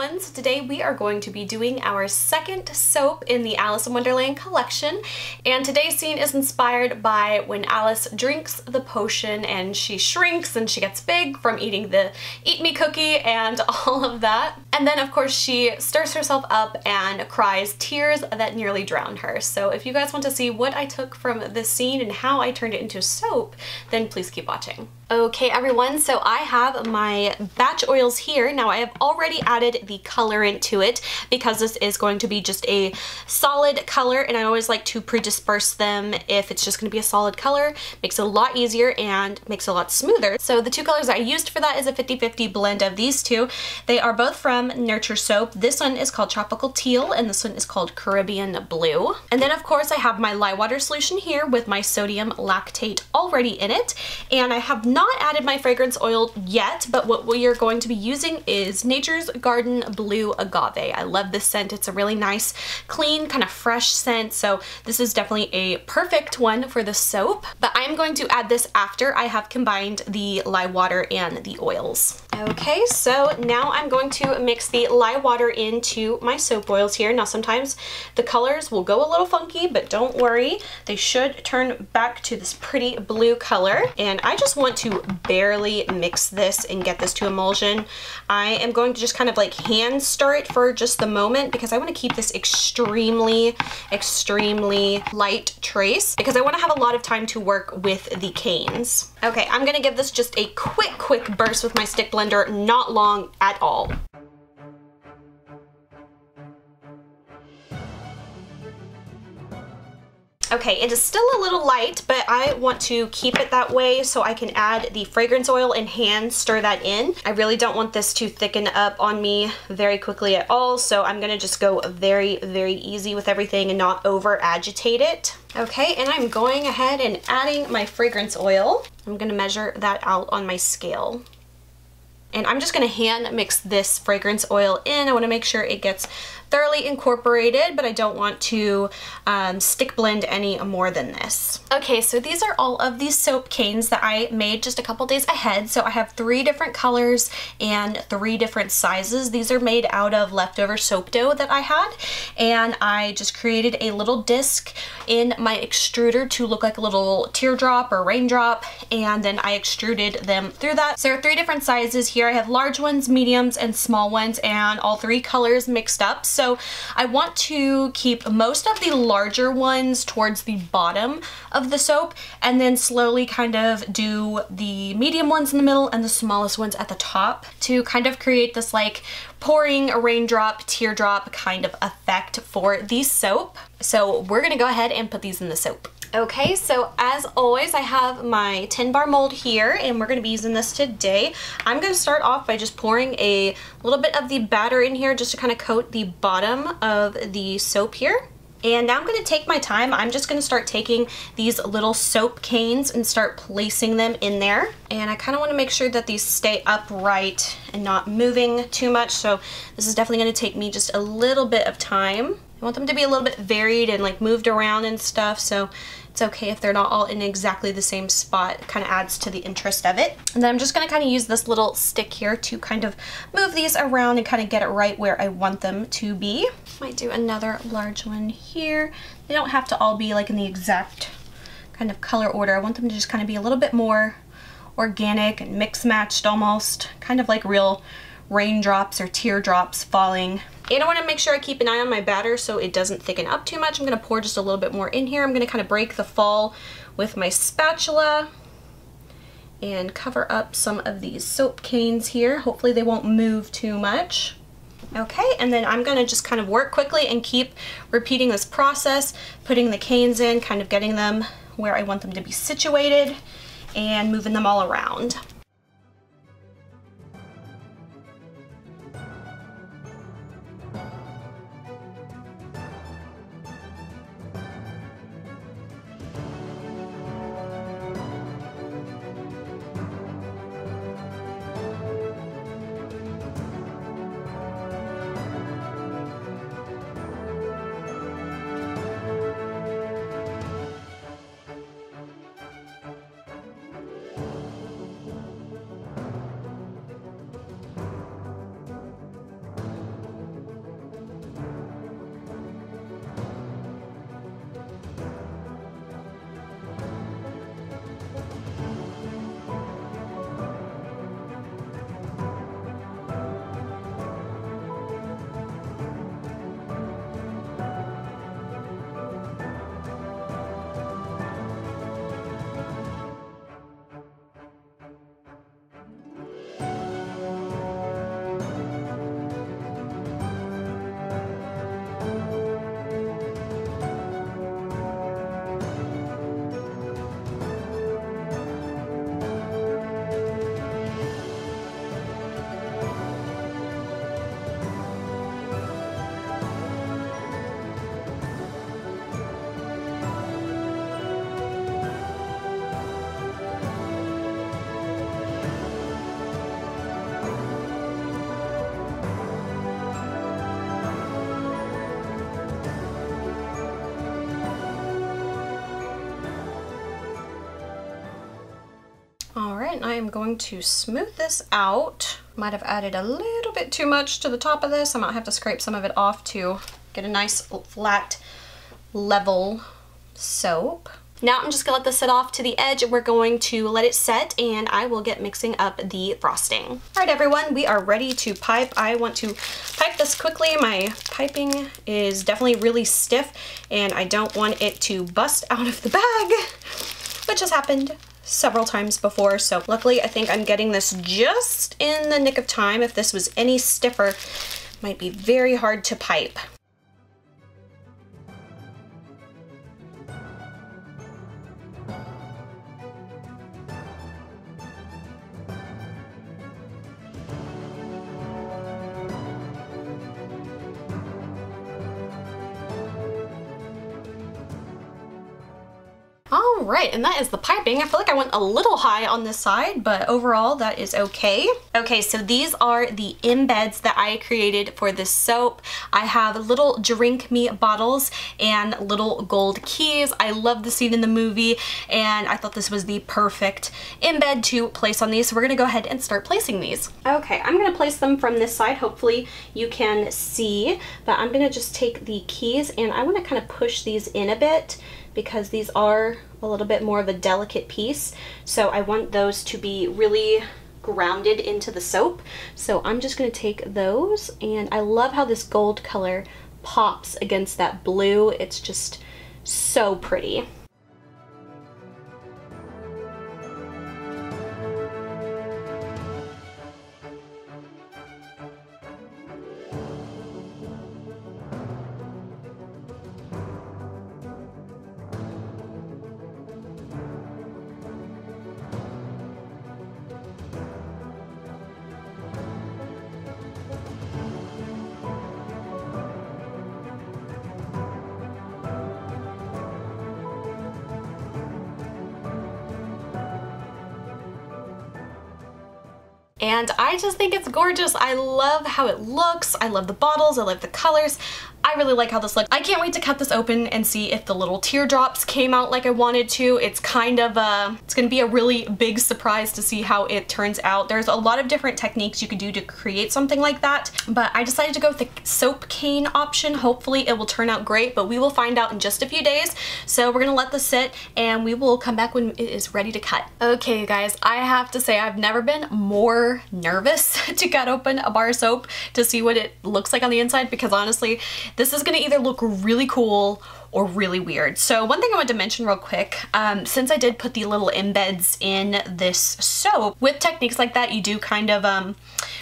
everyone, so today we are going to be doing our second soap in the Alice in Wonderland collection, and today's scene is inspired by when Alice drinks the potion and she shrinks and she gets big from eating the Eat Me cookie and all of that. And then of course she stirs herself up and cries tears that nearly drown her. So if you guys want to see what I took from this scene and how I turned it into soap, then please keep watching. Okay everyone, so I have my batch oils here. Now I have already added the colorant to it because this is going to be just a solid color, and I always like to pre-disperse them if it's just going to be a solid color. Makes it a lot easier and makes it a lot smoother. So the two colors I used for that is a 50-50 blend of these two. They are both from Nurture Soap. This one is called Tropical Teal and this one is called Caribbean Blue. And then of course I have my lye water solution here with my sodium lactate already in it, and I have not added my fragrance oil yet, but what we are going to be using is Nature's Garden Blue Agave. I love this scent. It's a really nice, clean, kind of fresh scent, so this is definitely a perfect one for the soap. But I'm going to add this after I have combined the lye water and the oils. Okay, so now I'm going to mix the lye water into my soap oils here. Now sometimes the colors will go a little funky, but don't worry, they should turn back to this pretty blue color. And I just want to barely mix this and get this to emulsion. I am going to just kind of like hand stir it for just the moment because I want to keep this extremely light trace because I want to have a lot of time to work with the canes. Okay, I'm gonna give this just a quick burst with my stick blender, not long at all. Okay, it is still a little light, but I want to keep it that way so I can add the fragrance oil and hand stir that in. I really don't want this to thicken up on me very quickly at all, so I'm gonna just go very easy with everything and not over agitate it. Okay, and I'm going ahead and adding my fragrance oil. I'm gonna measure that out on my scale. And I'm just gonna hand mix this fragrance oil in. I wanna make sure it gets thoroughly incorporated, but I don't want to stick blend any more than this. Okay, so these are all of these soap canes that I made just a couple days ahead. So I have 3 different colors and 3 different sizes. These are made out of leftover soap dough that I had, and I just created a little disc in my extruder to look like a little teardrop or raindrop, and then I extruded them through that. So there are 3 different sizes here. I have large ones, mediums, and small ones, and all 3 colors mixed up. So I want to keep most of the larger ones towards the bottom of the soap and then slowly kind of do the medium ones in the middle and the smallest ones at the top to kind of create this like pouring a raindrop, teardrop kind of effect for the soap. So we're gonna go ahead and put these in the soap. Okay, so as always, I have my 10-bar mold here, and we're going to be using this today. I'm going to start off by just pouring a little bit of the batter in here just to kind of coat the bottom of the soap here. And now I'm going to take my time. I'm just going to start taking these little soap canes and start placing them in there. And I kind of want to make sure that these stay upright and not moving too much. So this is definitely going to take me just a little bit of time. I want them to be a little bit varied and like moved around and stuff, so it's okay if they're not all in exactly the same spot. It kind of adds to the interest of it. And then I'm just going to kind of use this little stick here to kind of move these around and kind of get it right where I want them to be. Might do another large one here. They don't have to all be like in the exact kind of color order. I want them to just kind of be a little bit more organic and mix-matched almost, kind of like real raindrops or teardrops falling. And I want to make sure I keep an eye on my batter so it doesn't thicken up too much. I'm going to pour just a little bit more in here. I'm going to kind of break the fall with my spatula and cover up some of these soap canes here. Hopefully they won't move too much. Okay, and then I'm going to just kind of work quickly and keep repeating this process, putting the canes in, kind of getting them where I want them to be situated and moving them all around. right, I am going to smooth this out. Might have added a little bit too much to the top of this. I might have to scrape some of it off to get a nice flat level soap. Now I'm just gonna let this sit off to the edge. We're going to let it set and I will get mixing up the frosting. All right, everyone, we are ready to pipe. I want to pipe this quickly. My piping is definitely really stiff and I don't want it to bust out of the bag, which has happened several times before. So luckily I think I'm getting this just in the nick of time. If this was any stiffer, it might be very hard to pipe. All right, and that is the piping. I feel like I went a little high on this side, but overall that is okay. Okay, so these are the embeds that I created for this soap. I have little drink me bottles and little gold keys. I love the scene in the movie, and I thought this was the perfect embed to place on these. So we're gonna go ahead and start placing these. Okay, I'm gonna place them from this side. Hopefully you can see, but I'm gonna just take the keys and I wanna kind of push these in a bit, because these are a little bit more of a delicate piece. So I want those to be really grounded into the soap. So I'm just gonna take those, and I love how this gold color pops against that blue. It's just so pretty. And I just think it's gorgeous. I love how it looks. I love the bottles. I love the colors. I really like how this looks. I can't wait to cut this open and see if the little teardrops came out like I wanted to. It's kind of it's gonna be a really big surprise to see how it turns out. There's a lot of different techniques you could do to create something like that, but I decided to go with the soap cane option. Hopefully it will turn out great, but we will find out in just a few days. So we're gonna let this sit and we will come back when it is ready to cut. Okay, you guys, I have to say I've never been more nervous to cut open a bar of soap to see what it looks like on the inside, because honestly, this is gonna either look really cool or really weird. So one thing I wanted to mention real quick, since I did put the little embeds in this soap, with techniques like that, you do kind of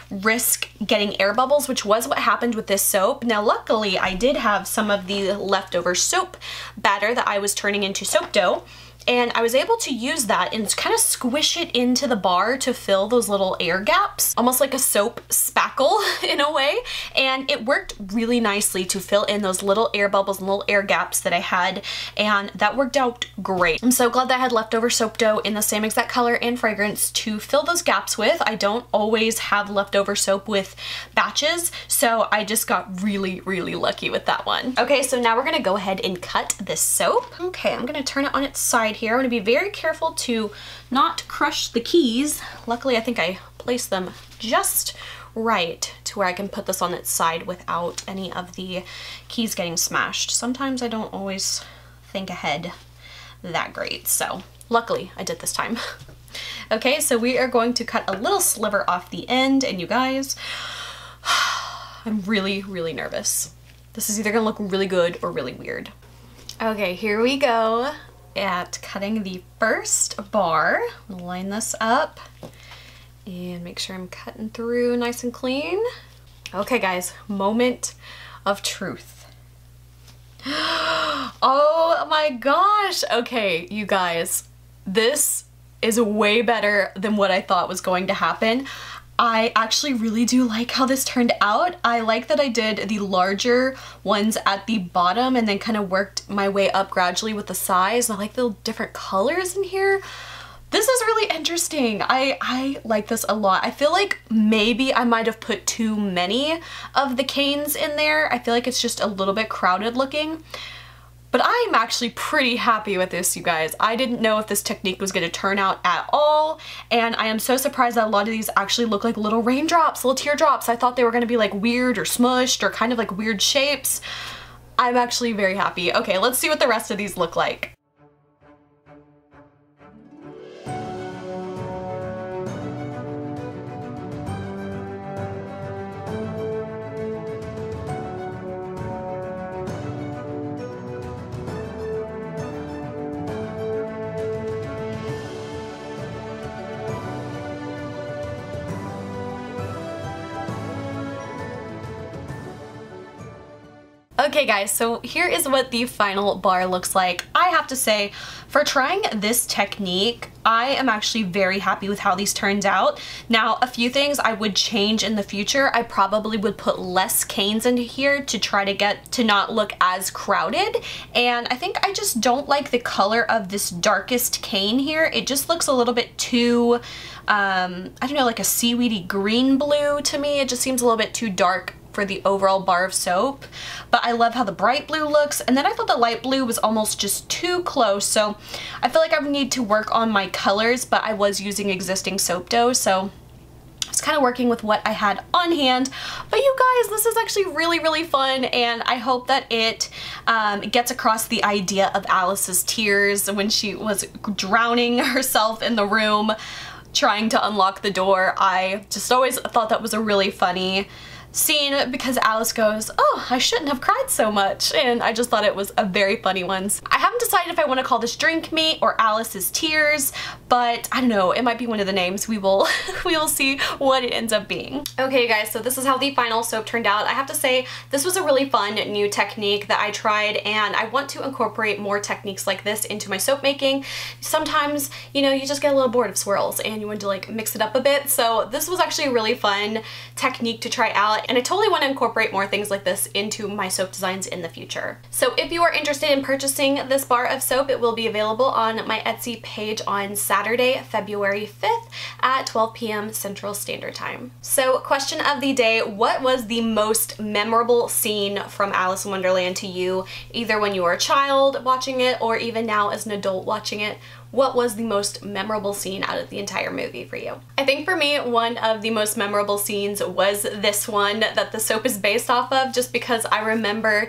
risk getting air bubbles, which was what happened with this soap. Now, luckily, I did have some of the leftover soap batter that I was turning into soap dough, and I was able to use that and kind of squish it into the bar to fill those little air gaps, almost like a soap spackle in a way. And it worked really nicely to fill in those little air bubbles and little air gaps that I had, and that worked out great. I'm so glad that I had leftover soap dough in the same exact color and fragrance to fill those gaps with. I don't always have leftover soap with batches, so I just got really, really lucky with that one. Okay, so now we're gonna go ahead and cut this soap. Okay, I'm gonna turn it on its side here. I'm going to be very careful to not crush the keys. Luckily, I think I placed them just right to where I can put this on its side without any of the keys getting smashed. Sometimes I don't always think ahead that great, so luckily I did this time. Okay, so we are going to cut a little sliver off the end, and you guys, I'm really, really nervous. This is either going to look really good or really weird. Okay, here we go at cutting the first bar. I'm gonna line this up and make sure I'm cutting through nice and clean. Okay guys, moment of truth. Oh my gosh. Okay, you guys, this is way better than what I thought was going to happen. I actually really do like how this turned out. I like that I did the larger ones at the bottom and then kind of worked my way up gradually with the size. I like the different colors in here. This is really interesting. I like this a lot. I feel like maybe I might have put too many of the canes in there. I feel like it's just a little bit crowded looking. But I am actually pretty happy with this, you guys. I didn't know if this technique was going to turn out at all, and I am so surprised that a lot of these actually look like little raindrops, little teardrops. I thought they were going to be like weird or smushed or kind of like weird shapes. I'm actually very happy. Okay, let's see what the rest of these look like. Okay guys, so here is what the final bar looks like. I have to say, for trying this technique, I am actually very happy with how these turned out. Now, a few things I would change in the future. I probably would put less canes into here to try to get to not look as crowded. And I think I just don't like the color of this darkest cane here. It just looks a little bit too, I don't know, like a seaweedy green blue to me. It just seems a little bit too dark for the overall bar of soap, but I love how the bright blue looks, and then I thought the light blue was almost just too close, so I feel like I would need to work on my colors, but I was using existing soap dough, so I was kind of working with what I had on hand. But you guys, this is actually really fun, and I hope that it gets across the idea of Alice's tears when she was drowning herself in the room trying to unlock the door. I just always thought that was a really funny scene because Alice goes, "Oh, I shouldn't have cried so much," and I just thought it was a very funny one. I haven't decided if I want to call this Drink Me or Alice's Tears, but I don't know, it might be one of the names. We will see what it ends up being. Okay guys, so this is how the final soap turned out. I have to say this was a really fun new technique that I tried, and I want to incorporate more techniques like this into my soap making. Sometimes, you know, you just get a little bored of swirls and you want to like mix it up a bit, so this was actually a really fun technique to try out. And I totally want to incorporate more things like this into my soap designs in the future. So if you are interested in purchasing this bar of soap, it will be available on my Etsy page on Saturday, February 5th at 12 p.m. Central Standard Time. So question of the day, what was the most memorable scene from Alice in Wonderland to you, either when you were a child watching it or even now as an adult watching it? What was the most memorable scene out of the entire movie for you? I think for me, one of the most memorable scenes was this one that the soap is based off of, just because I remember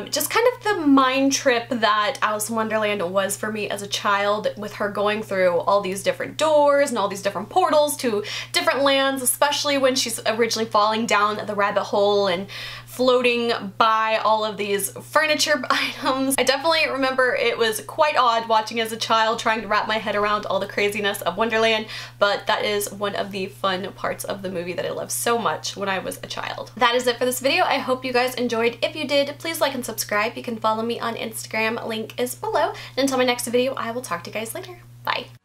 just kind of the mind trip that Alice in Wonderland was for me as a child, with her going through all these different doors and all these different portals to different lands, especially when she's originally falling down the rabbit hole and floating by all of these furniture items. I definitely remember it was quite odd watching as a child, trying to wrap my head around all the craziness of Wonderland, but that is one of the fun parts of the movie that I loved so much when I was a child. That is it for this video. I hope you guys enjoyed. If you did, please like and subscribe. You can follow me on Instagram, link is below. And until my next video, I will talk to you guys later. Bye.